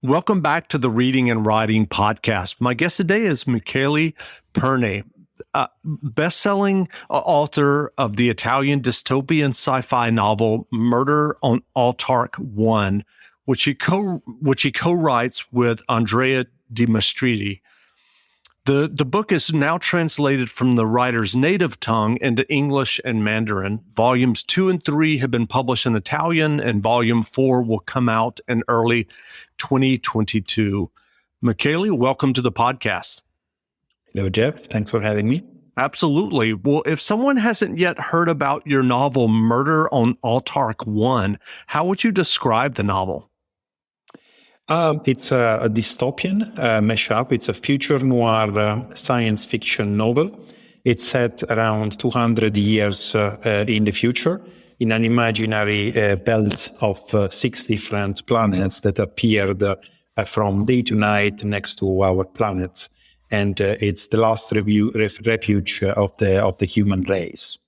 Welcome back to the Reading and Writing Podcast. My guest today is Michele Perni, best-selling author of the Italian dystopian sci-fi novel Murder on Altark 1, which he co-writes with Andrea De Mastridi. The book is now translated from the writer's native tongue into English and Mandarin. Volumes 2 and 3 have been published in Italian, and Volume 4 will come out in early 2022. Michele, welcome to the podcast. Hello, Jeff. Thanks for having me. Absolutely. Well, if someone hasn't yet heard about your novel, Murder on Altark 1, how would you describe the novel? It's a dystopian mashup. It's a future noir science fiction novel. It's set around 200 years in the future in an imaginary belt of 6 different planets that appeared from day to night next to our planet. And it's the last refuge of the human race.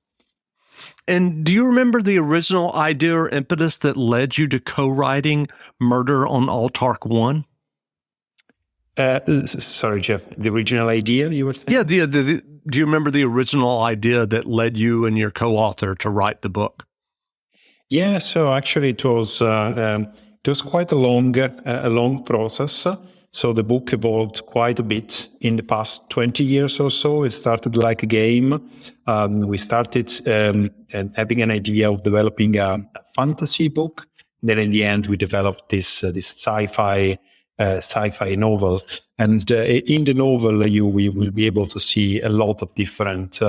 And do you remember the original idea or impetus that led you to co-writing Murder on Altark 1? Sorry, Jeff, the original idea you were saying? Yeah, do you remember the original idea that led you and your co-author to write the book? Yeah, so actually it was quite a long process. So the book evolved quite a bit in the past 20 years or so. It started like a game. We started having an idea of developing a fantasy book. Then in the end, we developed this sci-fi novel. And in the novel, we will be able to see a lot of different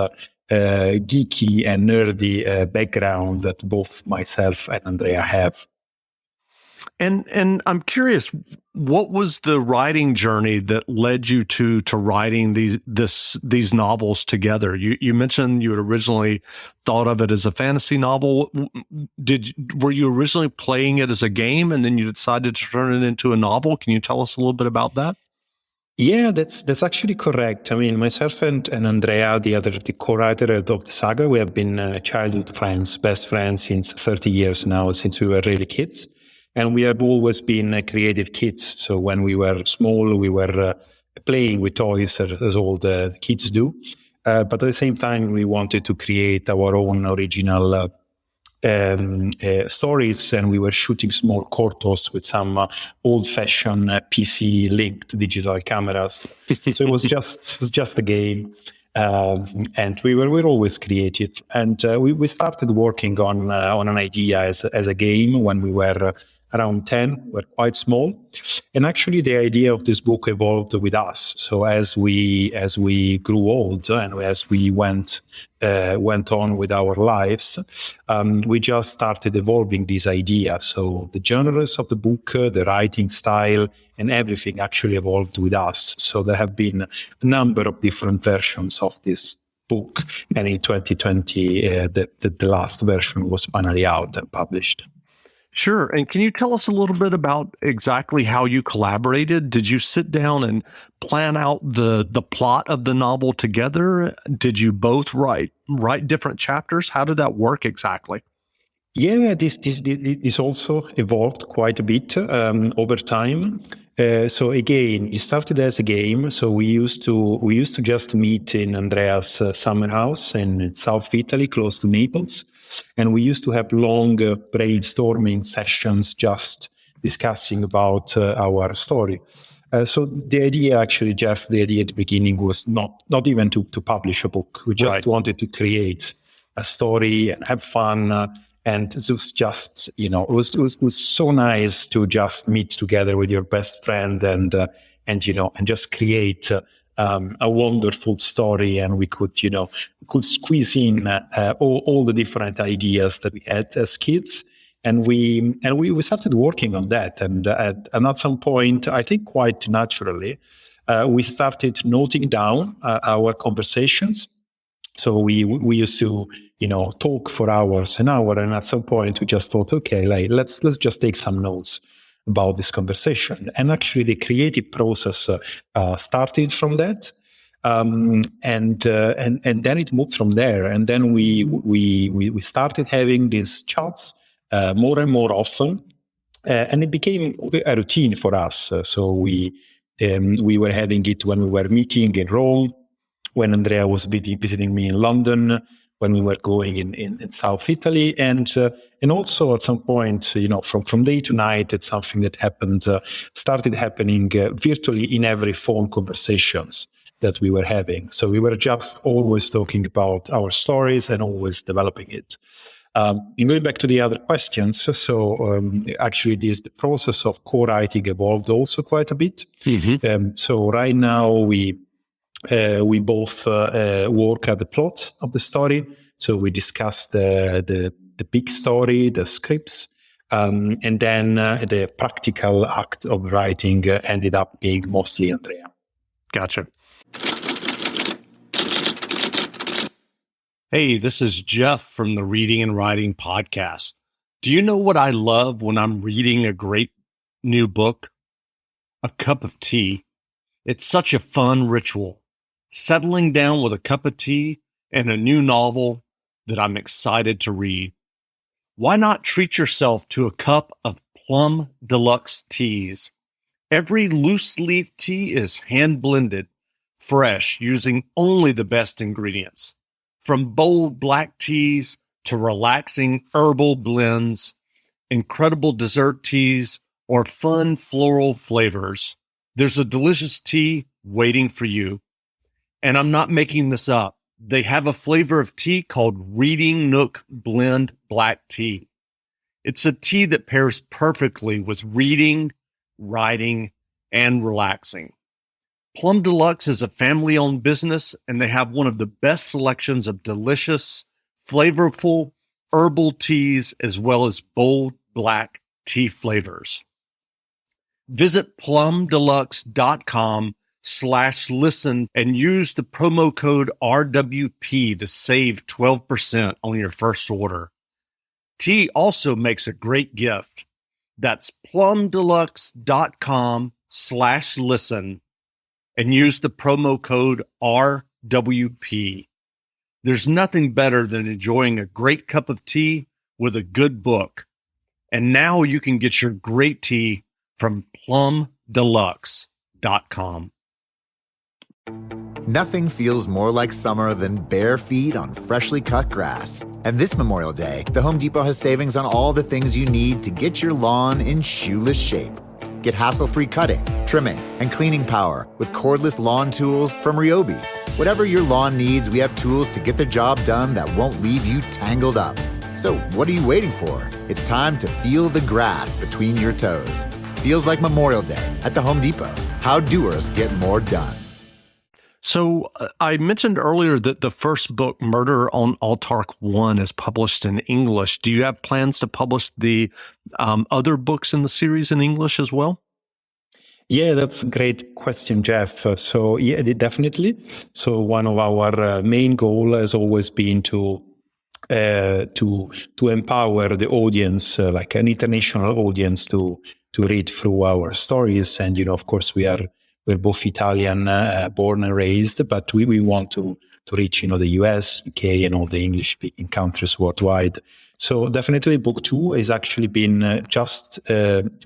geeky and nerdy background that both myself and Andrea have. And I'm curious, what was the writing journey that led you to writing these novels together? You mentioned you had originally thought of it as a fantasy novel. Were you originally playing it as a game and then you decided to turn it into a novel? Can you tell us a little bit about that? Yeah, that's actually correct. I mean, myself and Andrea, the co-writer of the saga, we have been childhood friends, best friends since 30 years now, since we were really kids. And we have always been creative kids. So when we were small, we were playing with toys as all the kids do. But at the same time, we wanted to create our own original stories. And we were shooting small cortos with some old-fashioned PC-linked digital cameras. So it was just a game. And we were always creative. And we started working on an idea as a game when we were around 10, we're quite small. And actually the idea of this book evolved with us. So as we grew old and as we went on with our lives, we just started evolving this idea. So the genres of the book, the writing style, and everything actually evolved with us. So there have been a number of different versions of this book. And in 2020, the last version was finally out and published. Sure. And can you tell us a little bit about exactly how you collaborated? Did you sit down and plan out the plot of the novel together? Did you both write different chapters? How did that work exactly? Yeah, this also evolved quite a bit over time. So again, it started as a game. So we used to just meet in Andrea's summer house in South Italy, close to Naples. And we used to have long brainstorming sessions just discussing about our story. So the idea actually, Jeff, the idea at the beginning was not even to publish a book. We just wanted to create a story and have fun. And it was just, it was so nice to just meet together with your best friend and just create a wonderful story, and we could squeeze in all the different ideas that we had as kids, and we started working on that, and at some point, I think quite naturally, we started noting down our conversations. So we used to talk for hours and hours, and at some point we just thought, okay, let's just take some notes about this conversation. And actually the creative process started from that. And then it moved from there. And then we started having these chats more and more often. And it became a routine for us. So we were having it when we were meeting in Rome, when Andrea was visiting me in London, when we were going in South Italy, and also at some point, from day to night, it's something that started happening virtually in every phone conversations that we were having. So we were just always talking about our stories and always developing it. And going back to the other questions, actually, the process of co-writing evolved also quite a bit. So right now we both work at the plot of the story. So we discuss the big story, the scripts, and then the practical act of writing ended up being mostly Andrea. Gotcha. Hey, this is Jeff from the Reading and Writing Podcast. Do you know what I love when I'm reading a great new book? A cup of tea. It's such a fun ritual. Settling down with a cup of tea and a new novel that I'm excited to read. Why not treat yourself to a cup of Plum Deluxe teas? Every loose leaf tea is hand blended, fresh, using only the best ingredients. From bold black teas to relaxing herbal blends, incredible dessert teas, or fun floral flavors, there's a delicious tea waiting for you. And I'm not making this up. They have a flavor of tea called Reading Nook Blend Black Tea. It's a tea that pairs perfectly with reading, writing, and relaxing. Plum Deluxe is a family-owned business, and they have one of the best selections of delicious, flavorful herbal teas as well as bold black tea flavors. Visit plumdeluxe.com/listen and use the promo code RWP to save 12% on your first order. Tea also makes a great gift. That's plumdeluxe.com/listen and use the promo code RWP. There's nothing better than enjoying a great cup of tea with a good book. And now you can get your great tea from plumdeluxe.com. Nothing feels more like summer than bare feet on freshly cut grass. And this Memorial Day, the Home Depot has savings on all the things you need to get your lawn in shoeless shape. Get hassle-free cutting, trimming, and cleaning power with cordless lawn tools from Ryobi. Whatever your lawn needs, we have tools to get the job done that won't leave you tangled up. So what are you waiting for? It's time to feel the grass between your toes. Feels like Memorial Day at the Home Depot. How doers get more done. So I mentioned earlier that the first book, Murder on Altark 1, is published in English. Do you have plans to publish the other books in the series in English as well? Yeah, that's a great question, Jeff. Yeah, definitely. So one of our main goal has always been to empower the audience, like an international audience, to read through our stories. And of course, we're both Italian, born and raised, but we want to reach the US, UK, and all the English-speaking countries worldwide. So definitely, book 2 is actually been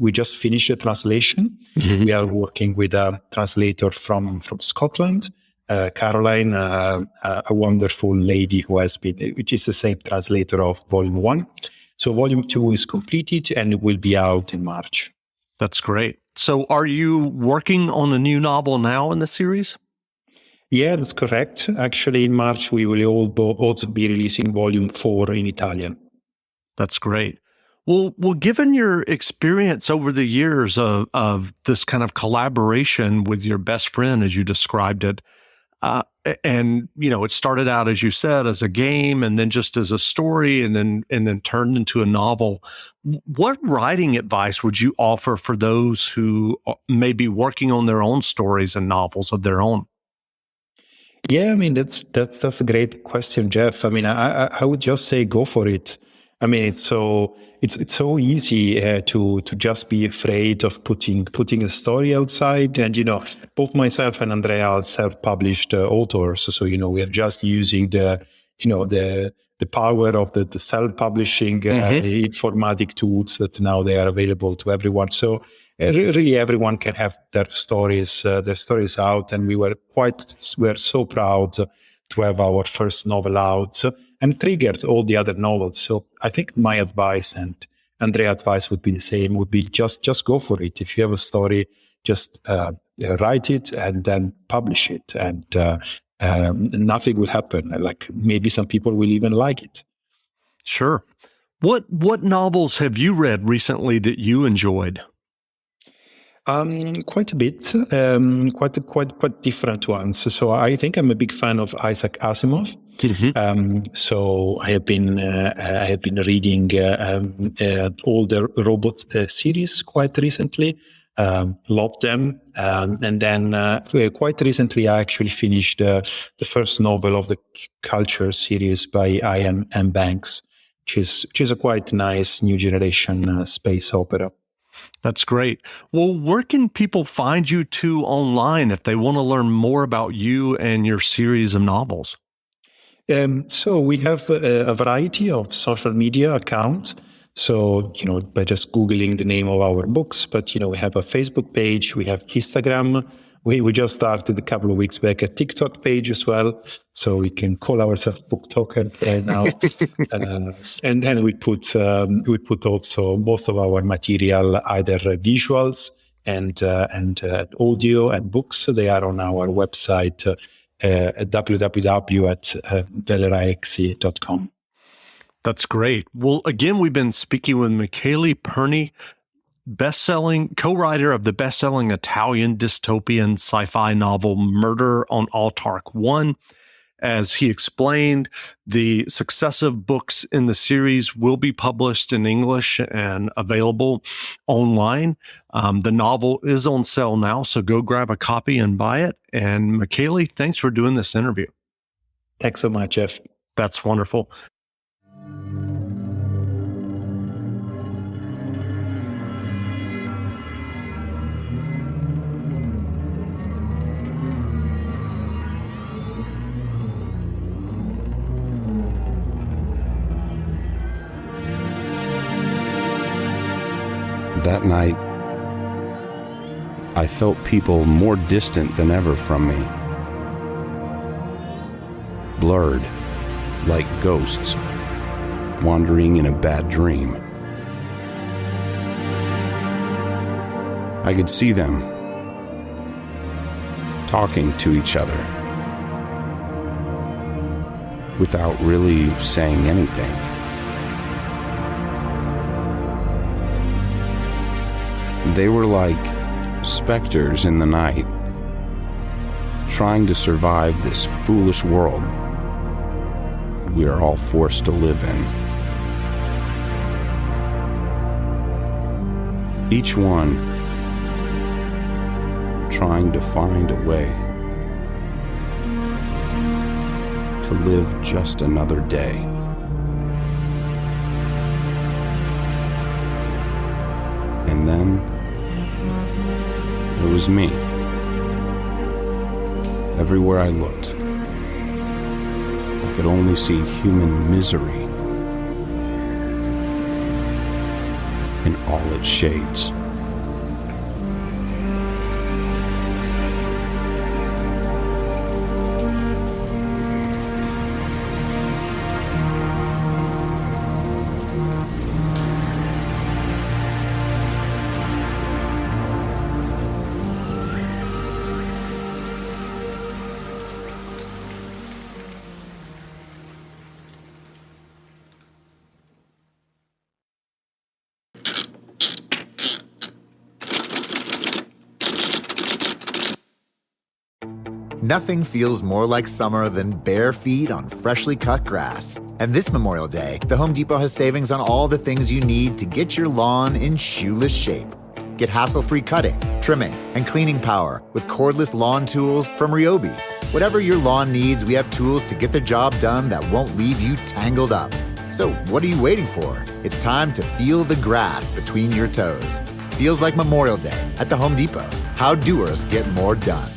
we just finished a translation. Mm-hmm. We are working with a translator from Scotland, Caroline, a wonderful lady which is the same translator of Volume 1. So Volume 2 is completed and it will be out in March. That's great. So are you working on a new novel now in the series? Yeah, that's correct. Actually, in March, we will also be releasing Volume 4 in Italian. That's great. Well, given your experience over the years of this kind of collaboration with your best friend, as you described it, and it started out, as you said, as a game, and then just as a story, and then turned into a novel. What writing advice would you offer for those who may be working on their own stories and novels of their own? Yeah, I mean that's a great question, Jeff. I mean, I would just say go for it. I mean, it's so easy to just be afraid of putting a story outside. And both myself and Andrea are self-published authors, so we are just using the the power of the self-publishing informatic tools that now they are available to everyone. So really everyone can have their stories out. And we were so proud to have our first novel out and triggered all the other novels. So I think my advice and Andrea's advice would be the same, would be just go for it. If you have a story, just write it and then publish it. And nothing will happen. Like maybe some people will even like it. Sure. What novels have you read recently that you enjoyed? Quite a bit, quite different ones. So I think I'm a big fan of Isaac Asimov. So I have been reading all the robot series quite recently. Loved them, and then quite recently I actually finished the first novel of the Culture series by Ian M. Banks, which is a quite nice new generation space opera. That's great. Well, where can people find you two online if they want to learn more about you and your series of novels? So we have a variety of social media accounts. So, by just Googling the name of our books, but, we have a Facebook page, we have Instagram. We just started a couple of weeks back a TikTok page as well. So we can call ourselves Book Talker now. And then we put also most of our material, either visuals and audio and books. They are on our website at www.veleraexi.com. That's great. Well, again, we've been speaking with Michele Perni, co-writer of the best-selling Italian dystopian sci-fi novel Murder on Altark 1. As he explained, the successive books in the series will be published in English and available online. The novel is on sale now, so go grab a copy and buy it. And Michele, thanks for doing this interview. Thanks so much, Jeff. That's wonderful. That night, I felt people more distant than ever from me. Blurred, like ghosts, wandering in a bad dream. I could see them talking to each other without really saying anything. They were like specters in the night, trying to survive this foolish world we are all forced to live in. Each one trying to find a way to live just another day. And then there was me. Everywhere I looked, I could only see human misery in all its shades. Nothing feels more like summer than bare feet on freshly cut grass. And this Memorial Day, the Home Depot has savings on all the things you need to get your lawn in shoeless shape. Get hassle-free cutting, trimming, and cleaning power with cordless lawn tools from Ryobi. Whatever your lawn needs, we have tools to get the job done that won't leave you tangled up. So what are you waiting for? It's time to feel the grass between your toes. Feels like Memorial Day at the Home Depot. How doers get more done.